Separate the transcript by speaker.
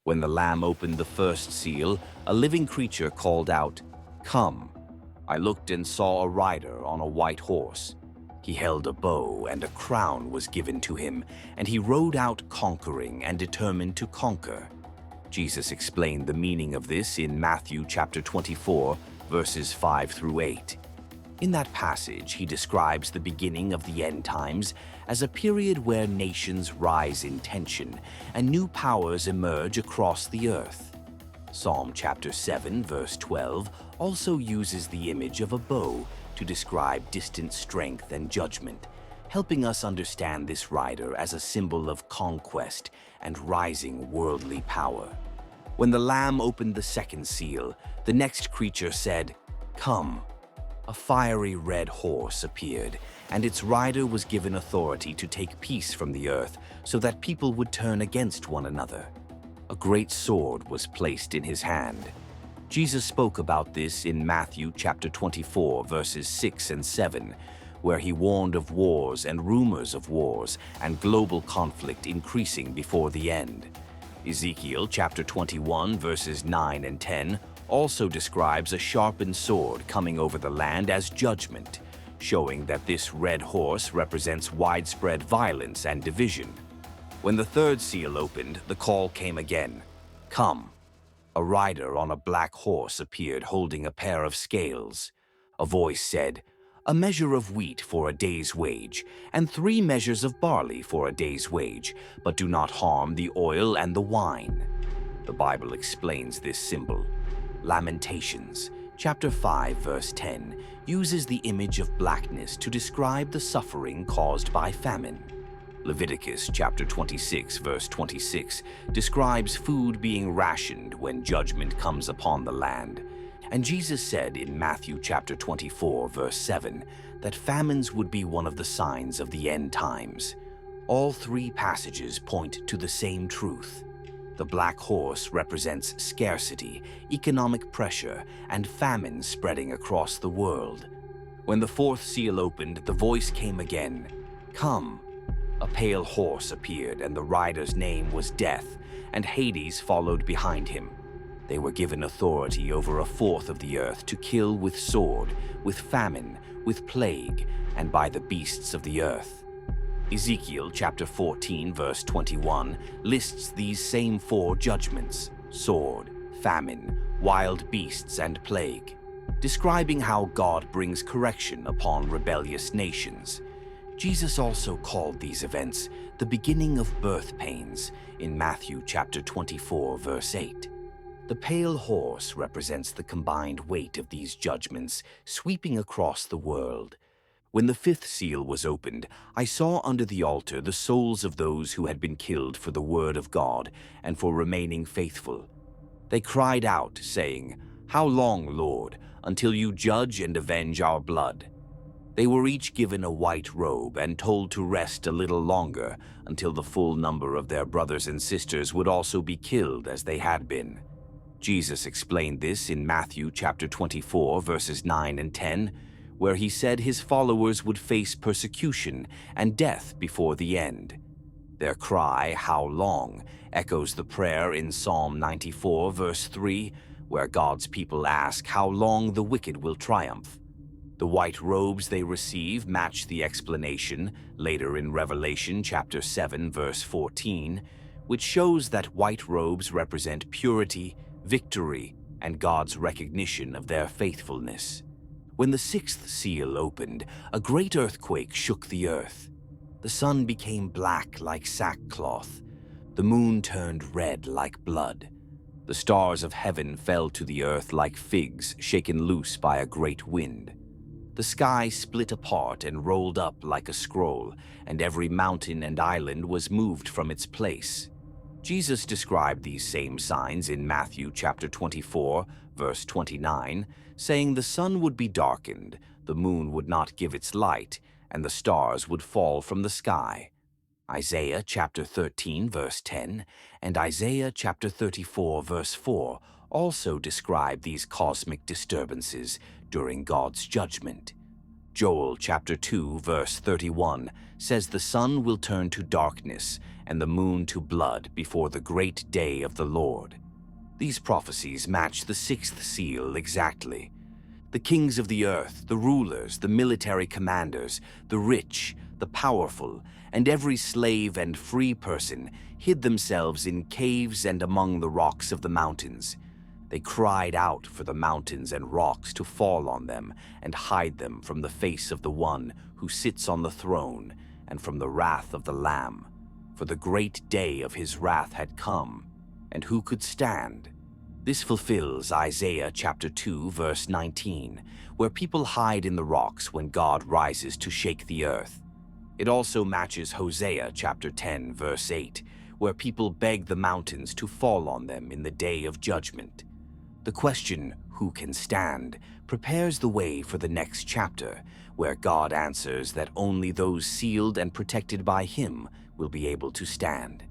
Speaker 1: When the Lamb opened the first seal, a living creature called out, "Come." I looked and saw a rider on a white horse. He held a bow, and a crown was given to him, and he rode out conquering and determined to conquer. Jesus explained the meaning of this in Matthew chapter 24, verses 5 through 8. In that passage, he describes the beginning of the end times as a period where nations rise in tension and new powers emerge across the earth. Psalm chapter 7, verse 12 also uses the image of a bow to describe distant strength and judgment, helping us understand this rider as a symbol of conquest and rising worldly power. When the Lamb opened the second seal, the next creature said, "Come." A fiery red horse appeared, and its rider was given authority to take peace from the earth so that people would turn against one another. A great sword was placed in his hand. Jesus spoke about this in Matthew chapter 24, verses 6 and 7, where he warned of wars and rumors of wars and global conflict increasing before the end. Ezekiel chapter 21, verses 9 and 10 also describes a sharpened sword coming over the land as judgment, showing that this red horse represents widespread violence and division. When the third seal opened, the call came again, "Come." A rider on a black horse appeared holding a pair of scales. A voice said, "A measure of wheat for a day's wage, and 3 measures of barley for a day's wage, but do not harm the oil and the wine." The Bible explains this symbol. Lamentations, chapter 5, verse 10, uses the image of blackness to describe the suffering caused by famine. Leviticus chapter 26, verse 26, describes food being rationed when judgment comes upon the land. And Jesus said in Matthew chapter 24, verse 7, that famines would be one of the signs of the end times. All 3 passages point to the same truth. The black horse represents scarcity, economic pressure, and famine spreading across the world. When the 4th seal opened, the voice came again, "Come." A pale horse appeared, and the rider's name was Death, and Hades followed behind him. They were given authority over 1/4 of the earth to kill with sword, with famine, with plague, and by the beasts of the earth. Ezekiel chapter 14, verse 21 lists these same 4 judgments: sword, famine, wild beasts, and plague, describing how God brings correction upon rebellious nations. Jesus also called these events the beginning of birth pains in Matthew chapter 24, verse 8. The pale horse represents the combined weight of these judgments sweeping across the world. When the 5th seal was opened, I saw under the altar the souls of those who had been killed for the word of God and for remaining faithful. They cried out, saying, "How long, Lord, until you judge and avenge our blood?" They were each given a white robe and told to rest a little longer until the full number of their brothers and sisters would also be killed as they had been. Jesus explained this in Matthew chapter 24, verses 9 and 10, where he said his followers would face persecution and death before the end. Their cry, "How long?" echoes the prayer in Psalm 94, verse 3, where God's people ask how long the wicked will triumph. The white robes they receive match the explanation later in Revelation chapter 7, verse 14, which shows that white robes represent purity, victory, and God's recognition of their faithfulness. When the 6th seal opened, a great earthquake shook the earth. The sun became black like sackcloth. The moon turned red like blood. The stars of heaven fell to the earth like figs shaken loose by a great wind. The sky split apart and rolled up like a scroll, and every mountain and island was moved from its place. Jesus described these same signs in Matthew chapter 24, verse 29, saying the sun would be darkened, the moon would not give its light, and the stars would fall from the sky. Isaiah chapter 13, verse 10, and Isaiah chapter 34, verse 4 also describe these cosmic disturbances during God's judgment. Joel chapter 2, verse 31 says the sun will turn to darkness, and the moon to blood before the great day of the Lord. These prophecies match the sixth seal exactly. The kings of the earth, the rulers, the military commanders, the rich, the powerful, and every slave and free person hid themselves in caves and among the rocks of the mountains. They cried out for the mountains and rocks to fall on them and hide them from the face of the one who sits on the throne and from the wrath of the Lamb. For the great day of his wrath had come, and who could stand? This fulfills Isaiah chapter 2, verse 19, where people hide in the rocks when God rises to shake the earth. It also matches Hosea chapter 10, verse 8, where people beg the mountains to fall on them in the day of judgment. The question, who can stand, prepares the way for the next chapter, where God answers that only those sealed and protected by him will be able to stand.